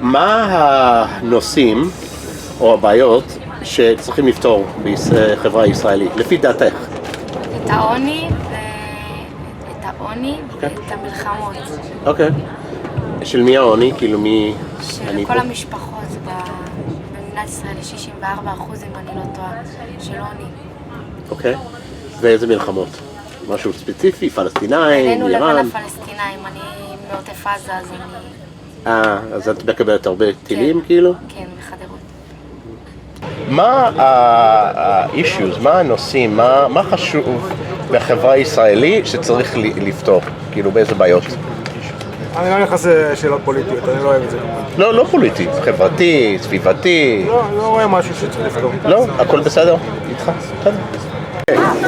מה הנושאים או הבעיות שצריכים לפתור בחברה הישראלית, לפי דעתך? את העוני ואת המלחמות. אוקיי. של מי העוני? כאילו מי... של כל המשפחות במדינת ישראל, 64% אם אני לא טועה, של עוני. אוקיי. ואיזה מלחמות? משהו ספציפי? פלסטינאים? בינינו איראן? לבין הפלסטינאים, אני מעוטף עזה, אז אני... אז את מקבלת הרבה טילים כאילו? כן, מחדרות. מה ה-issues, מה הנושאים, מה חשוב בחברה הישראלית שצריך לפתור? כאילו באיזה בעיות? אני לא נכנס לשאלות פוליטיות, אני לא אוהב את זה. לא פוליטי, חברתי, סביבתי. לא רואה משהו שצריך לפתור. לא, הכל בסדר? איתך? בסדר.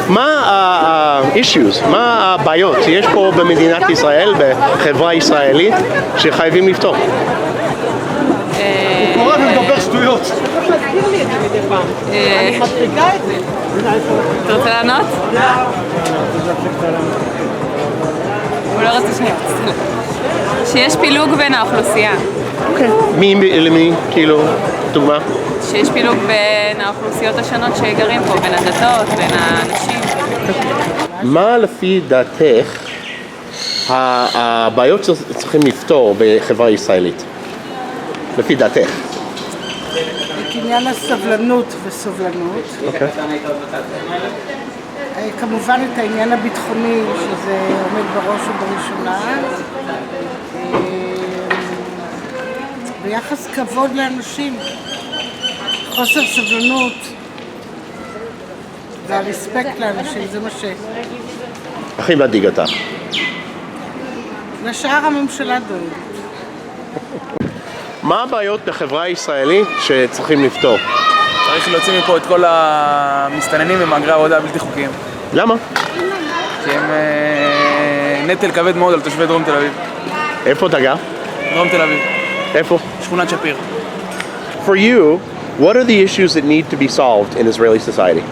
מה ה-issues, מה הבעיות שיש פה במדינת ישראל, בחברה הישראלית, שחייבים לפתור? הוא קורא ומדבר שטויות. אני מפריקה את זה. אתה רוצה לענות? הוא לא רוצה שאני אצטלם. שיש פילוג בין האוכלוסייה. אוקיי. מי למי? כאילו, דוגמה? שיש פילוג בין האוכלוסיות השונות שגרים פה, בין הדתות, בין האנשים. מה לפי דעתך הבעיות שצריכים לפתור בחברה הישראלית? לפי דעתך. את עניין הסבלנות וסובלנות. אוקיי. כמובן את העניין הביטחוני, שזה עומד בראש ובראשונה. ביחס כבוד לאנשים, חוסר סבלנות והרספקט לאנשים, זה מה הכי מדאיג אותך. לשאר הממשלה דואגת. מה הבעיות בחברה הישראלית שצריכים לפתור? צריך להוציא מפה את כל המסתננים ומהגרי העבודה הבלתי חוקיים. למה? כי הם נטל כבד מאוד על תושבי דרום תל אביב. איפה אתה גר? דרום תל אביב. איפה? שכונת שפיר. For you, what are the issues that need to be solved in Israeli society?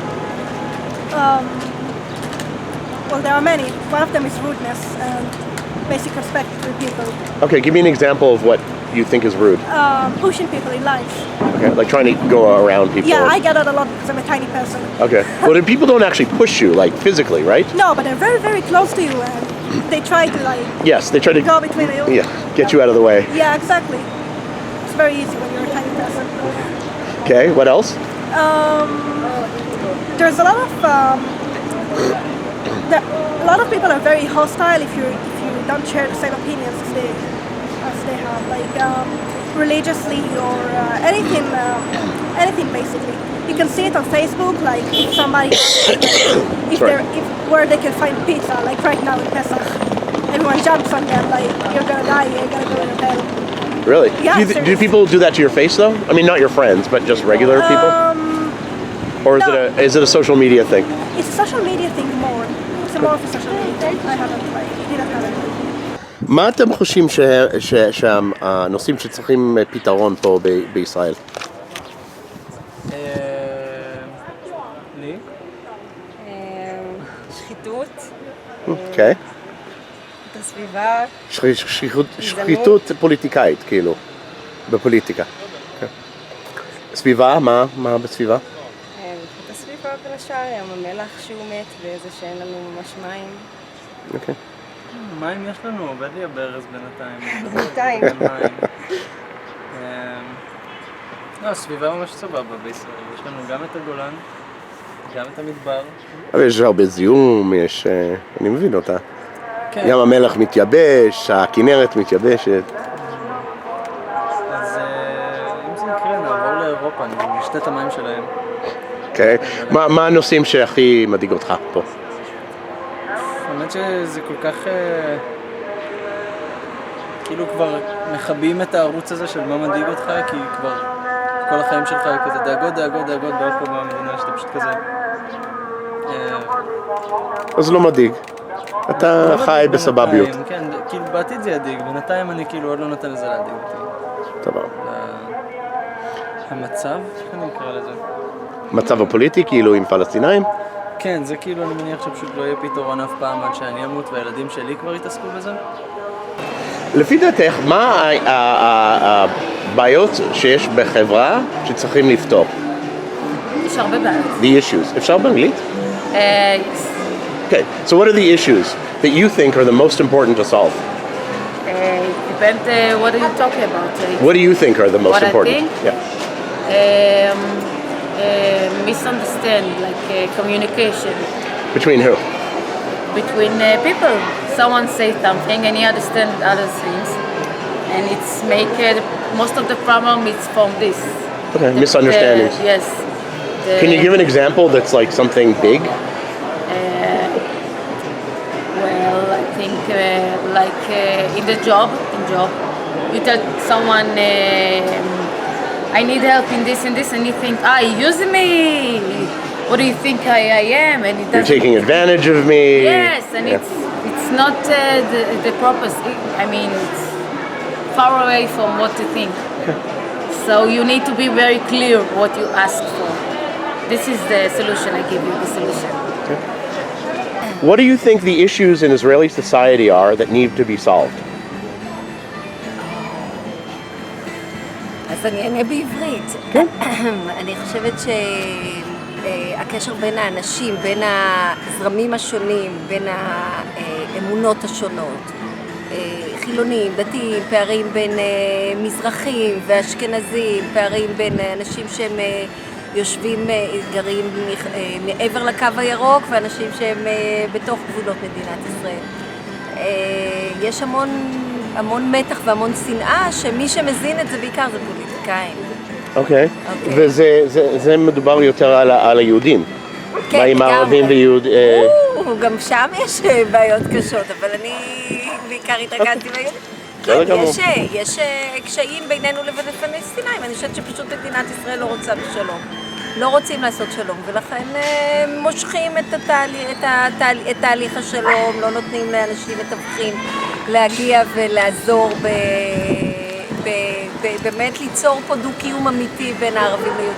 Well, there are many. One of them is rudeness and basic respect for people. Okay, give me an example of what you think is rude. Pushing people in life. Okay, like trying to go around people. Yeah, I get that a lot because I'm a tiny person. Okay. Well, then people don't actually push you, like physically, right? No, but they're very, very close to you and they try to Yes, they try to go between you. yeah, get you out of the way. Yeah, exactly. It's very easy when you're a tiny person. Okay, what else? There's a lot of people are very hostile if you don't share the same opinions as they have, like religiously or anything basically. You can see it on Facebook, like if somebody where they can find pizza, like right now in Pesach, everyone jumps on them like you're gonna die, you're gonna go to hell. Really? Yeah, Do people do that to your face though? I mean, not your friends, but just regular people? Or is it a social media thing? It's a social media thing more. It's more of a social media thing. I didn't have it. מה אתם חושבים שהנושאים שצריכים פתרון פה בישראל? לי? שחיתות. אוקיי. את הסביבה. שחיתות פוליטיקאית, כאילו, בפוליטיקה. סביבה? מה בסביבה? את הסביבה בין השאר, ים המלח שהוא מת וזה שאין לנו ממש מים. אוקיי. מים יש לנו, עובד לי הברז בינתיים. בינתיים. לא, הסביבה ממש סבבה בישראל. יש לנו גם את הגולן, גם את המדבר. אבל יש הרבה זיהום, אני מבין אותה. כן. ים המלח מתייבש, הכנרת מתייבשת. אז אם זה יקרה, נעבור לאירופה, נשתה את המים שלהם. אוקיי. מה הנושאים שהכי מדאיג אותך פה? האמת שזה כל כך... כאילו כבר מכבים את הערוץ הזה של מה מדאיג אותך, כי כבר כל החיים שלך כזה דאגות בעוד פה במדינה, שאתה פשוט כזה... אז לא מדאיג. אתה חי בסבביות. כן, כאילו בעתיד זה ידאיג, בינתיים אני כאילו עוד לא נותן לזה להדאיג אותי. טוב. המצב, איך אני אקרא לזה? מצב הפוליטי, כאילו עם פלסטינאים? כן, זה כאילו אני מניח שפשוט לא יהיה פתרון אף פעם עד שאני אמות והילדים שלי כבר יתעסקו בזה. לפי דעתך, מה בעיות שיש בחברה שצריכים לפתור. יש הרבה בעיות. The issues. אפשר באנגלית? Yes. Okay, so what are the issues that you think are the most important to solve? Depends what are you talking about. What do you think are the most What I important? think? Yeah. Misunderstand, like communication Between who? between people. Someone say something and you understand other things, and it's make most of the problem is from this. Okay, misunderstandings. Yes. Can you give an example that's like something big? Well, I think in the job, you tell someone, I need help in this and this, and you think, you're using me. What do you think I am? And it You're doesn't. taking advantage of me. Yes, and Yeah. it's not the purpose. I mean, it's far away from what you think. So you need to be very clear what you ask for. This is the solution. I give you the solution. What do you think the issues in Israeli society are that need to be solved? אז אני אענה בעברית. אני חושבת שהקשר בין האנשים, בין הזרמים השונים, בין האמונות השונות, חילונים, דתיים, פערים בין מזרחים ואשכנזים, פערים בין אנשים שהם יושבים, גרים מעבר לקו הירוק ואנשים שהם בתוך גבולות מדינת ישראל. יש המון מתח והמון שנאה, שמי שמזין את זה בעיקר זה פוליטיקאים. אוקיי. וזה מדובר יותר על היהודים. כן, מה עם הערבים ויהודים? גם שם יש בעיות קשות, אבל אני בעיקר התרכזתי ביהודים. בסדר גמור. יש קשיים בינינו לבין הפלסטינים, אני חושבת שפשוט מדינת ישראל לא רוצה בשלום. לא רוצים לעשות שלום, ולכן מושכים את תהליך השלום, לא נותנים לאנשים מתווכים להגיע ולעזור באמת ליצור פה דו-קיום אמיתי בין הערבים ליהודים.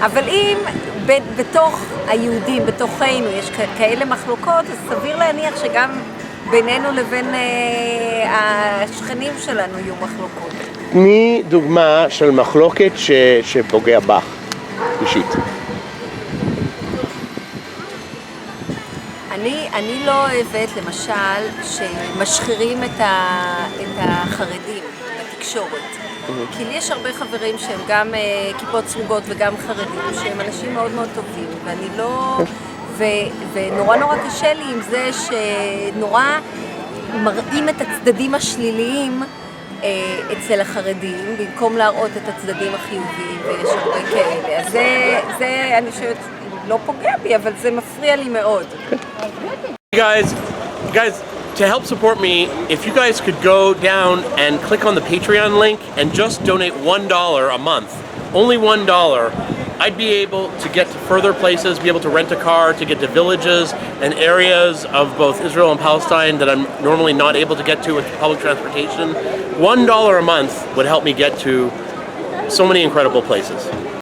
אבל אם בתוך היהודים, בתוכנו, יש כאלה מחלוקות, אז סביר להניח שגם בינינו לבין השכנים שלנו יהיו מחלוקות. תני דוגמה של מחלוקת שפוגע בך, אישית. אני לא אוהבת, למשל, שמשחירים את החרדים בתקשורת. כי לי יש הרבה חברים שהם גם כיפות סרוגות וגם חרדים, שהם אנשים מאוד מאוד טובים, ואני לא... ונורא קשה לי עם זה שנורא מראים את הצדדים השליליים אצל החרדים, במקום להראות את הצדדים החיוביים, ויש הרבה כאלה. אז זה אני חושבת, לא פוגע בי, אבל זה מפריע לי מאוד. Guys, to help support me, if you guys could go down and click on the Patreon link and just donate $1 a month, only $1, I'd be able to get to further places, be able to rent a car, to get to villages and areas of both Israel and Palestine that I'm normally not able to get to with public transportation. $1 a month would help me get to so many incredible places.